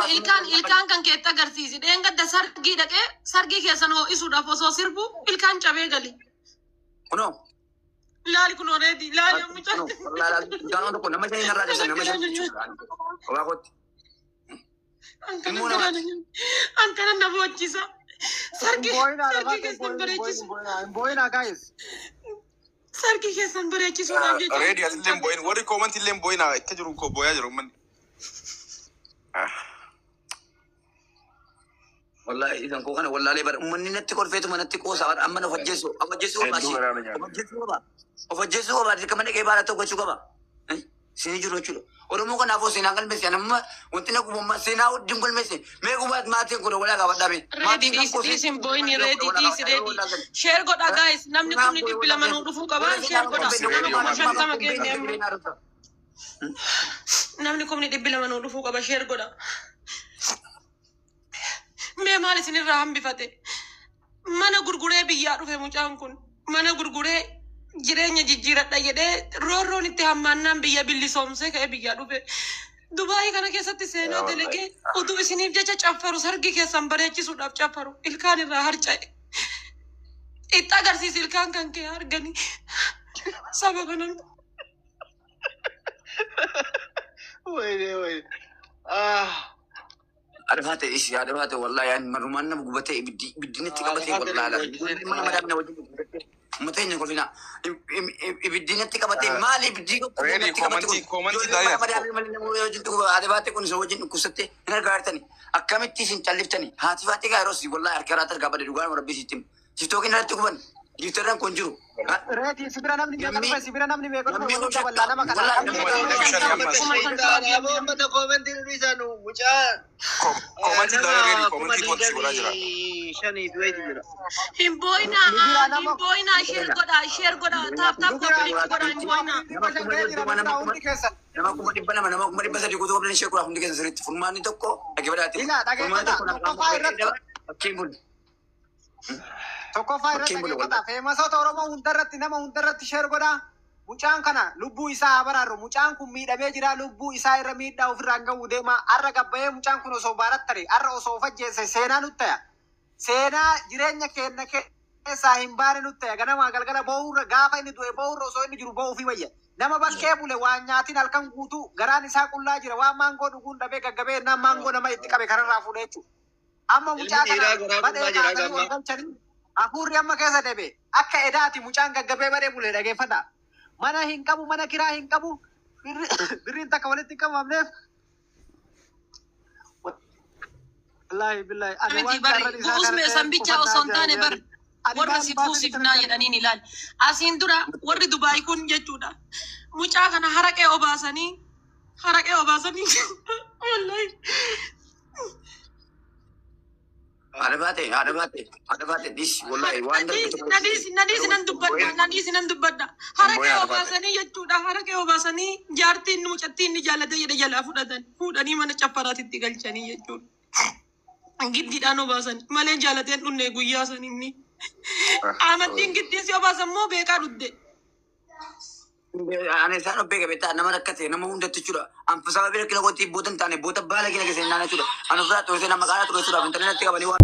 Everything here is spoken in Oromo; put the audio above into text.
ilkaan kan keetta agarsiisi. Dheengadda sargii dhaqee sargii keessan ho'isuudhaaf osoo sirbu ilkaan cabee gali. Kunoo. Laali kun oreedi. Laali mucaa. Gaama tokko nama shanii narraa deesan nama shanii. Obaa kooti. Ankana na bochisa. Sargii keessan bareechisu. Boyna guys. Sargii keessan bareechisuudhaaf jechuudha. Ready asilleen boyin warri comment illeen boyina akka jiru ko boyaa jiru man. Wallahi idan ko kana wallahi bar ummanni natti kolfeetu manatti qoosa amma na fajjesu ba dirqama dhaqee baala tokko jechuu qaba. Sini jiru jechuudha. Oromoo kanaafuu seenaa galmeesse amma wanti na gubammaa seenaa wajjin galmeesse mee gubaat maatiin kun walaa qabadhaame. Ready boyni ready. Share godha guys. Namni kun dhibbi lama nuu dhufuu qaba. Share godha. Namni kun dhibbi lama nuu dhufuu qaba. Share godha. Mee maal isinirraa hambifate? Mana gurguree biyyaa dhufe mucaan kun. Mana gurguree jireenya jijjiiradha jedhee roorroon itti hammaannaan biyya bilisoomsee ka'ee biyyaa dhufe. Dubaayii kana keessatti seenaa delegee utuu isiniif jecha caffaru sargii keessan bareechisuudhaaf caffaru ilkaan irraa harca'e. Itti agarsiisi ilkaan kan kee arganii saba kanan. Adafate isi adafate wallahi yani maruman nama gubate ibiddinatti qabate wallahi mana madamna wajin matanya ko fina ibiddinatti qabate mali ibiddi ko comment daya adafate kun so wajin kusatte ina gaartani akkamitti sin calliftani haati faati gaarosi wallahi arkaratar gabade dugaan rabbi sitim sitokin irratti kuban giftaran kun jiru Ready sibira namni beeku walla nama kana comment risanu mucaan comment daya ready comment ko wala jira shani duwedi jira Himboyna share godha tap complete godha himboyna nama kuma dibba nama kuma dibba sadi kutu qabdan sheekura hundi keessa sirriitti furmaanni tokko dhaggeeffataati Tokko faayirratti dhaggeeffata. Feemasoota Oromoo hundarratti nama hundarratti share godha. Mucaan kana lubbuu isaa abaraaru. Mucaan kun miidhamee jira lubbuu isaa irra miidhaa ofirraan gahuu deema. Har'a gabbayee mucaan kun osoo baarattare har'a osoo fajjeesse seenaa nuttaya. Seenaa jireenya keenya keessaa hin baane nuttaya. Ganama galgala boo'urra gaafa inni du'e boo'urra osoo inni jiru boo'uu fi wayya. Nama bakkee bule waan nyaatiin halkan guutuu garaan isaa qullaa jira waan maangoo dhuguun dhabee gaggabee naan maangoo nama itti qabe kararraa fuudhee jechuudha. Amma mucaa kana badee kaasanii wal galchanii Afurri amma keessa deebe akka edaati mucaan gaggabee badee bule dhaggeeffata. Mana hin qabu mana kiraa hin qabu birriin takka walitti qabamneef. Wallahi billahi Usme sambicha osoo hin taane bar warra si fuusifnaa jedhaniin ilaali. Asiin dura warri Dubaay kun jechuudha. Mucaa kana haraqee obaasanii wallahi. Adabate dis wallahi waan Nadis nan dubbadda. Haraqee obaasanii jechuudha. Haraqee obaasanii jaartiin mucattiin ni jaallatee jedhe jalaa fuudhanii mana caffaraatitti galchanii jechuudha. Giddiidhaan obaasan malee jaalateen dhunne guyyaa san inni. Amaddiin giddiin si obaasan moo beekaa dhudde. Ani isaan obbee qabeetaa nama rakkate nama hundatti jechuudha. Anfasaa bira kina qotii boota hin taane boota baala kina keessa hin naanne jechuudha. Ani ofirraa xoolisee nama qaanaa xureessuudhaaf intarneetti qabanii waan